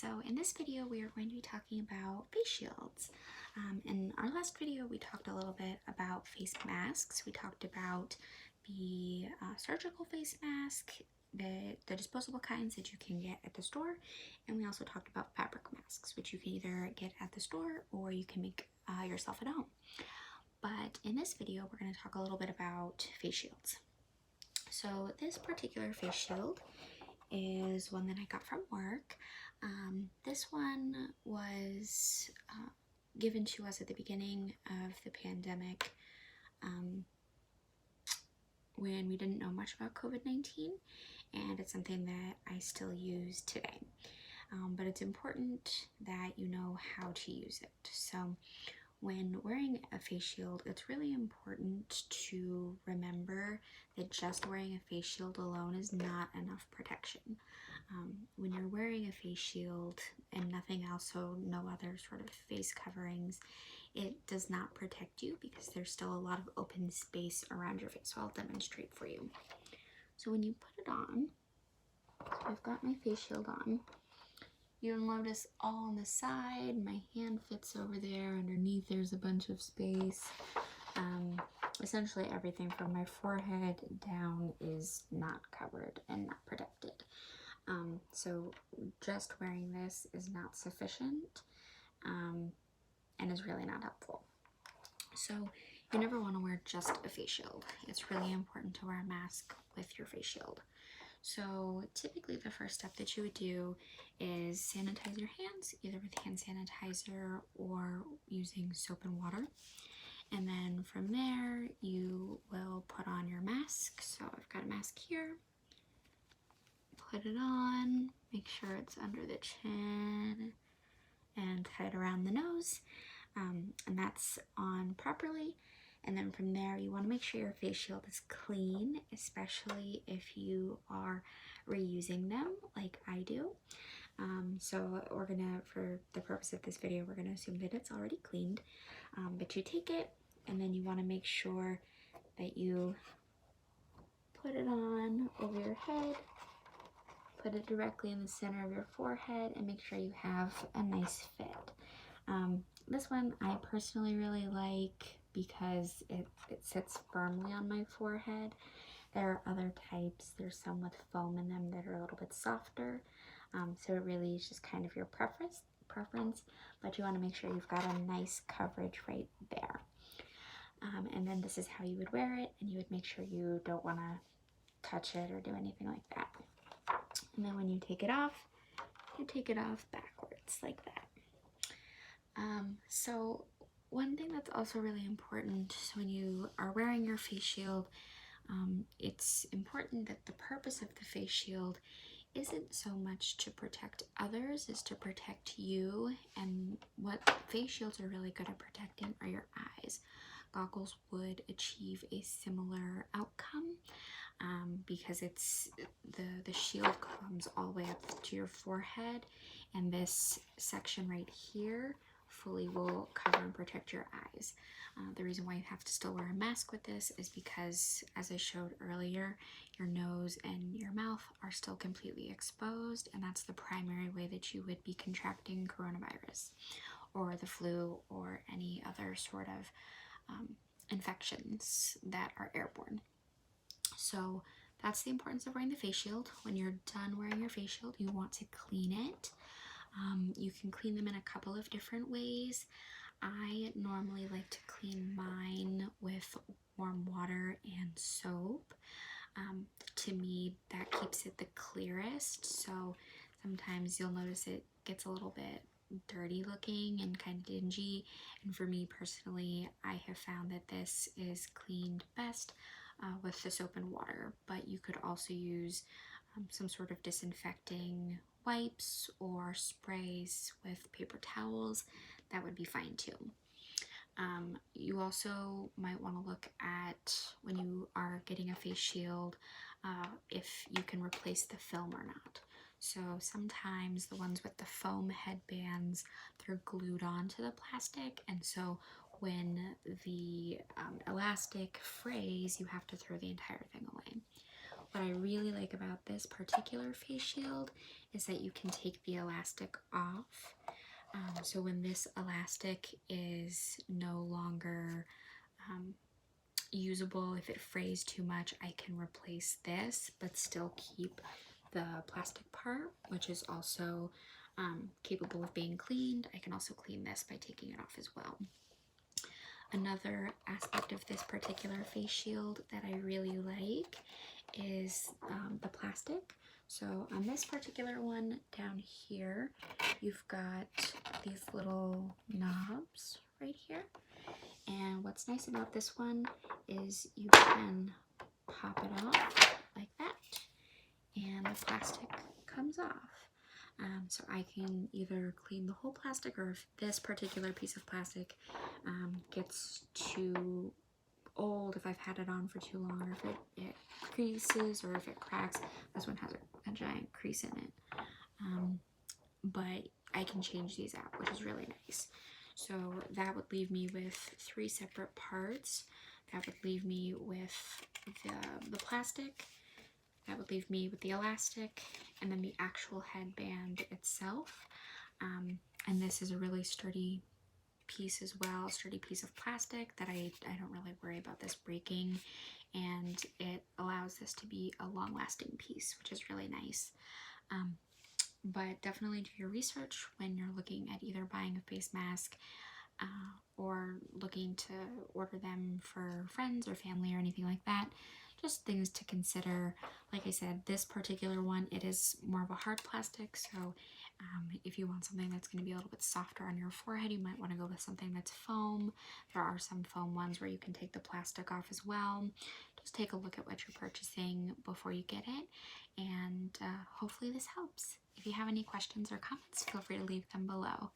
So in this video, we are going to be talking about face shields. In our last video, we talked a little bit about face masks. We talked about the surgical face mask, the disposable kinds that you can get at the store, and we also talked about fabric masks, which you can either get at the store or you can make yourself at home. But in this video, we're going to talk a little bit about face shields. So this particular face shield is one that I got from work. This one was given to us at the beginning of the pandemic when we didn't know much about COVID-19, and it's something that I still use today. But it's important that you know how to use it. So when wearing a face shield, it's really important to remember that just wearing a face shield alone is not enough protection. When you're wearing a face shield and nothing else, so no other sort of face coverings, it does not protect you because there's still a lot of open space around your face. So I'll demonstrate for you. So when you put it on, so I've got my face shield on, you'll notice all on the side, my hand fits over there. Underneath there's a bunch of space. Essentially everything from my forehead down is not covered and not protected. So just wearing this is not sufficient and is really not helpful. So you never want to wear just a face shield. It's really important to wear a mask with your face shield. So typically the first step that you would do is sanitize your hands, either with hand sanitizer or using soap and water. And then from there, you will put on your mask. So I've got a mask here. Put it on, make sure it's under the chin and tight around the nose. And that's on properly. And then from there, you want to make sure your face shield is clean, especially if you are reusing them like I do. So we're gonna, for the purpose of this video, we're gonna assume that it's already cleaned. But you take it and then you want to make sure that you put it on over your head, put it directly in the center of your forehead, and make sure you have a nice fit. This one I personally really like because it sits firmly on my forehead. There are other types. There's some with foam in them that are a little bit softer. So it really is just kind of your preference, but you want to make sure you've got a nice coverage right there. And then this is how you would wear it, and you would make sure you don't want to touch it or do anything like that. And then when you take it off, you take it off backwards like that. So one thing that's also really important, so when you are wearing your face shield, it's important that the purpose of the face shield isn't so much to protect others as to protect you. And what face shields are really good at protecting are your eyes. Goggles would achieve a similar outcome because it's the shield comes all the way up to your forehead, and this section right here fully will cover and protect your eyes. The reason why you have to still wear a mask with this is because, as I showed earlier, your nose and your mouth are still completely exposed, and that's the primary way that you would be contracting coronavirus or the flu or any other sort of infections that are airborne. So that's the importance of wearing the face shield. When you're done wearing your face shield, you want to clean it. You can clean them in a couple of different ways. I normally like to clean mine with warm water and soap. To me, that keeps it the clearest. So sometimes you'll notice it gets a little bit dirty looking and kind of dingy. And for me personally, I have found that this is cleaned best with the soap and water. But you could also use some sort of disinfecting wipes or sprays with paper towels. That would be fine too. You also might want to look at, when you are getting a face shield, if you can replace the film or not. So sometimes the ones with the foam headbands, they're glued onto the plastic, and so when the elastic frays, you have to throw the entire thing away. what I really like about this particular face shield is that you can take the elastic off. So when this elastic is no longer usable, if it frays too much, I can replace this but still keep the plastic part, which is also capable of being cleaned. I can also clean this by taking it off as well. Another aspect of this particular face shield that I really like is the plastic. So on this particular one down here, you've got these little knobs right here. And what's nice about this one is you can pop it off like that, and the plastic comes off. So I can either clean the whole plastic, or if this particular piece of plastic gets too old, if I've had it on for too long, or if it creases or if it cracks. This one has a giant crease in it. But I can change these out, which is really nice. So that would leave me with 3 separate parts. That would leave me with the plastic. That would leave me with the elastic, and then the actual headband itself. And this is a really sturdy piece as well, sturdy piece of plastic that I don't really worry about this breaking, and it allows this to be a long-lasting piece, which is really nice. But definitely do your research when you're looking at either buying a face mask or looking to order them for friends or family or anything like that. Just things to consider. Like I said, this particular one, it is more of a hard plastic, so if you want something that's going to be a little bit softer on your forehead, you might want to go with something that's foam. There are some foam ones where you can take the plastic off as well. Just take a look at what you're purchasing before you get it, and hopefully this helps. If you have any questions or comments, feel free to leave them below.